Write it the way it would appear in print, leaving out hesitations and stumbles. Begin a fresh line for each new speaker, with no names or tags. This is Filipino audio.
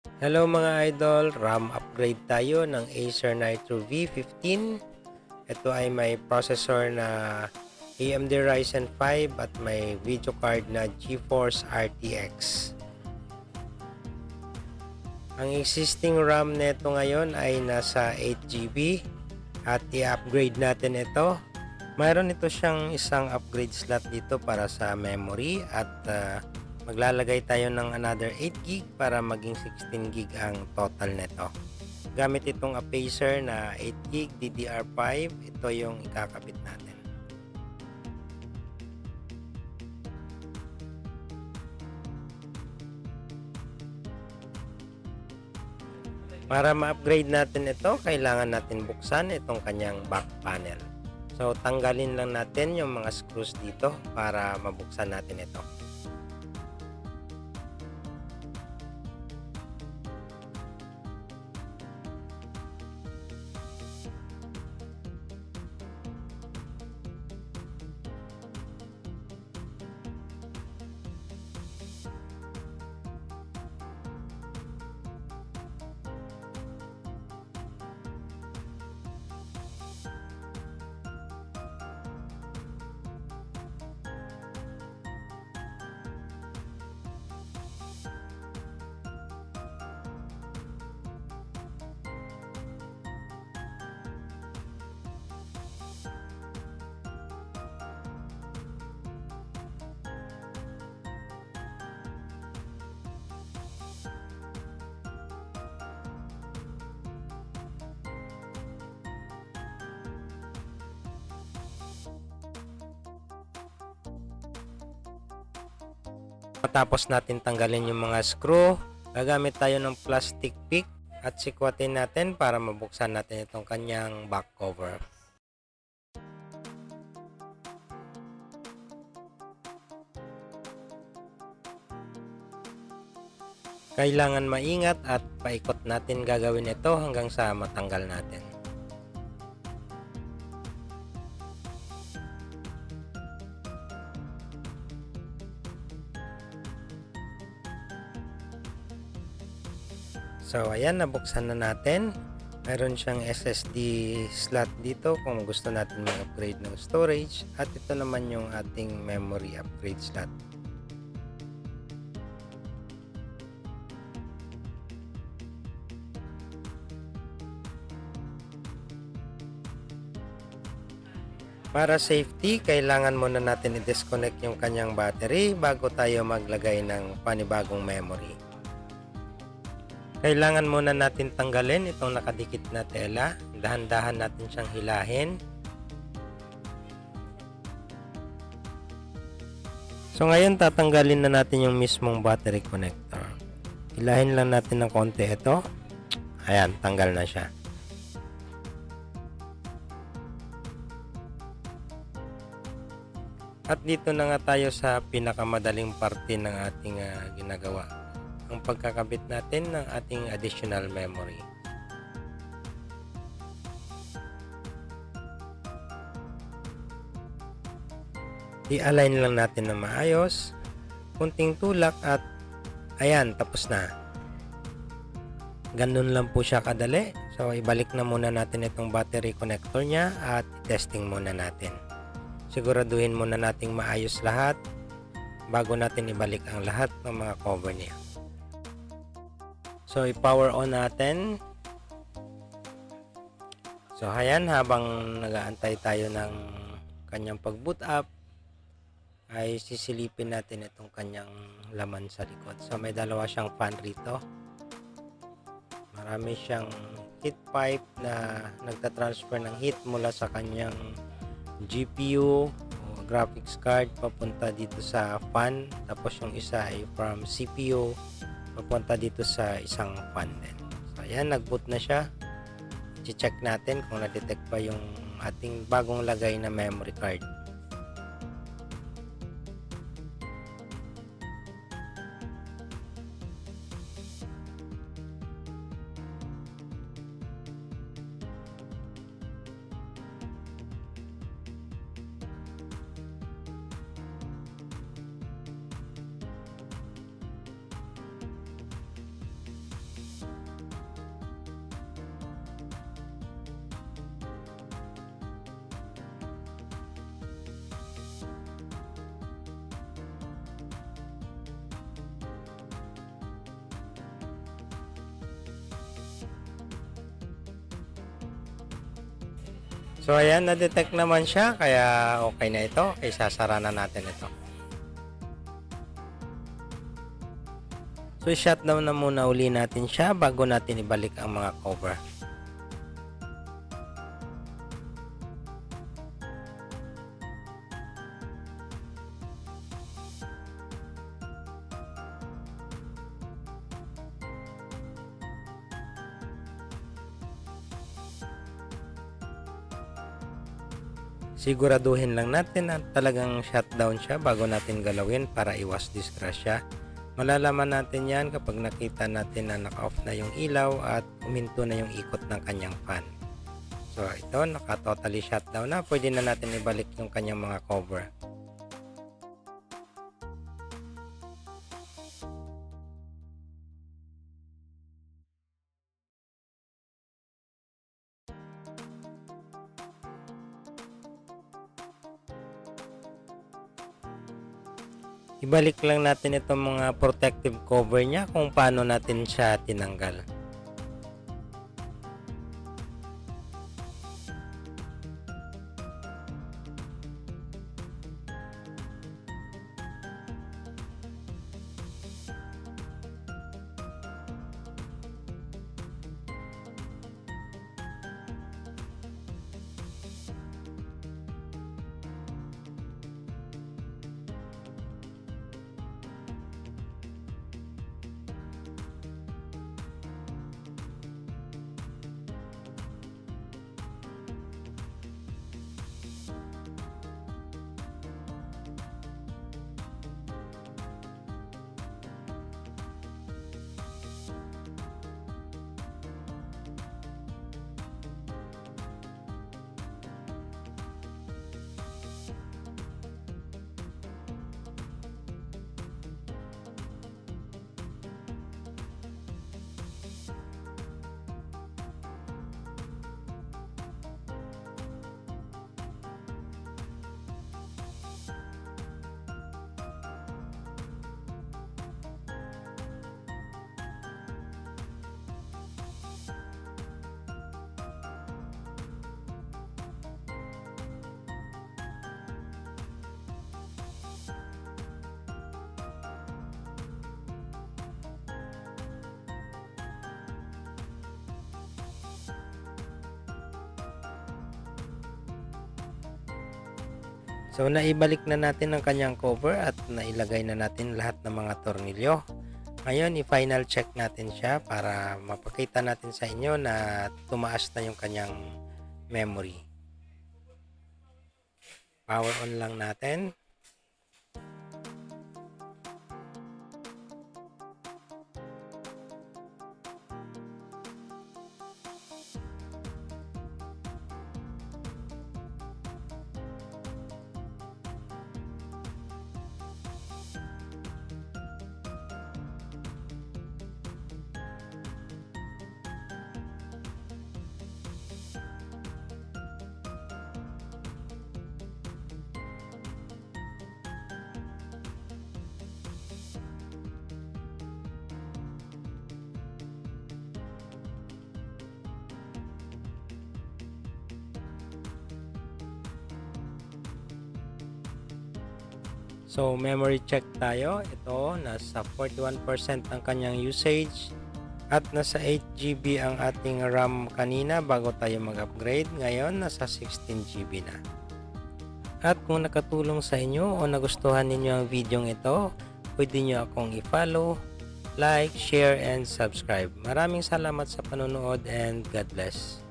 Hello mga idol, RAM upgrade tayo ng Acer Nitro V15. Ito ay may processor na AMD Ryzen 5 at may video card na GeForce RTX. Ang existing RAM nito ngayon ay nasa 8GB at i-upgrade natin ito. Mayroon ito siyang isang upgrade slot dito para sa memory at maglalagay tayo ng another 8GB para maging 16GB ang total nito. Gamit itong Acer na 8GB DDR5, ito yung ikakabit natin. Para ma-upgrade natin ito, kailangan natin buksan itong kanyang back panel. So tanggalin lang natin yung mga screws dito para mabuksan natin ito. Matapos natin tanggalin yung mga screw, gagamit tayo ng plastic pick at sikwatin natin para mabuksan natin itong kanyang back cover. Kailangan maingat at paikot natin gagawin ito hanggang sa matanggal natin. So ayan, nabuksan na natin. Meron siyang SSD slot dito kung gusto natin mag-upgrade ng storage, at ito naman yung ating memory upgrade slot. Para safety, kailangan muna natin i-disconnect yung kanyang battery bago tayo maglagay ng panibagong memory. Kailangan muna natin tanggalin itong nakadikit na tela. Dahan-dahan natin siyang hilahin. So ngayon tatanggalin na natin yung mismong battery connector. Hilahin lang natin ng konti ito. Ayan, tanggal na siya. At dito na nga tayo sa pinakamadaling parte ng ating ginagawa. Ang pagkakabit natin ng ating additional memory. I-align lang natin na maayos, kunting tulak at ayan, tapos na. Ganun lang po siya kadali. So ibalik na muna natin itong battery connector niya at testing muna natin. Siguraduhin muna nating maayos lahat bago natin ibalik ang lahat ng mga cover niya. So i-power on natin. So ayan, habang nag-aantay tayo ng kanyang pag-boot up, ay sisilipin natin itong kanyang laman sa likod. So may dalawa siyang fan rito. Marami siyang heat pipe na nagtatransfer ng heat mula sa kanyang GPU o graphics card papunta dito sa fan. Tapos yung isa ay from CPU papunta dito sa isang fan din. So ayan, nag-boot na siya. I-check natin kung na-detect pa yung ating bagong lagay na memory card. So ayan, na-detect naman siya kaya okay na ito. Isasara na natin ito. So i-shutdown na muna uli natin siya bago natin ibalik ang mga cover. Siguraduhin lang natin na talagang shutdown siya bago natin galawin para iwas disgrasya. Malalaman natin yan kapag nakita natin na naka-off na yung ilaw at uminto na yung ikot ng kanyang fan. So ito, naka-totally shutdown na. Pwede na natin ibalik yung kanyang mga cover. Ibalik lang natin itong mga protective cover niya kung paano natin siya tinanggal. So naibalik na natin ang kanyang cover at nailagay na natin lahat ng mga tornilyo. Ngayon i-final check natin siya para mapakita natin sa inyo na tumaas na yung kanyang memory. Power on lang natin. So memory check tayo. Ito nasa 41% ang kanyang usage at nasa 8GB ang ating RAM kanina bago tayo mag-upgrade. Ngayon nasa 16GB na. At kung nakatulong sa inyo o nagustuhan ninyo ang video ito, pwede nyo akong i-follow, like, share, and subscribe. Maraming salamat sa panonood and God bless.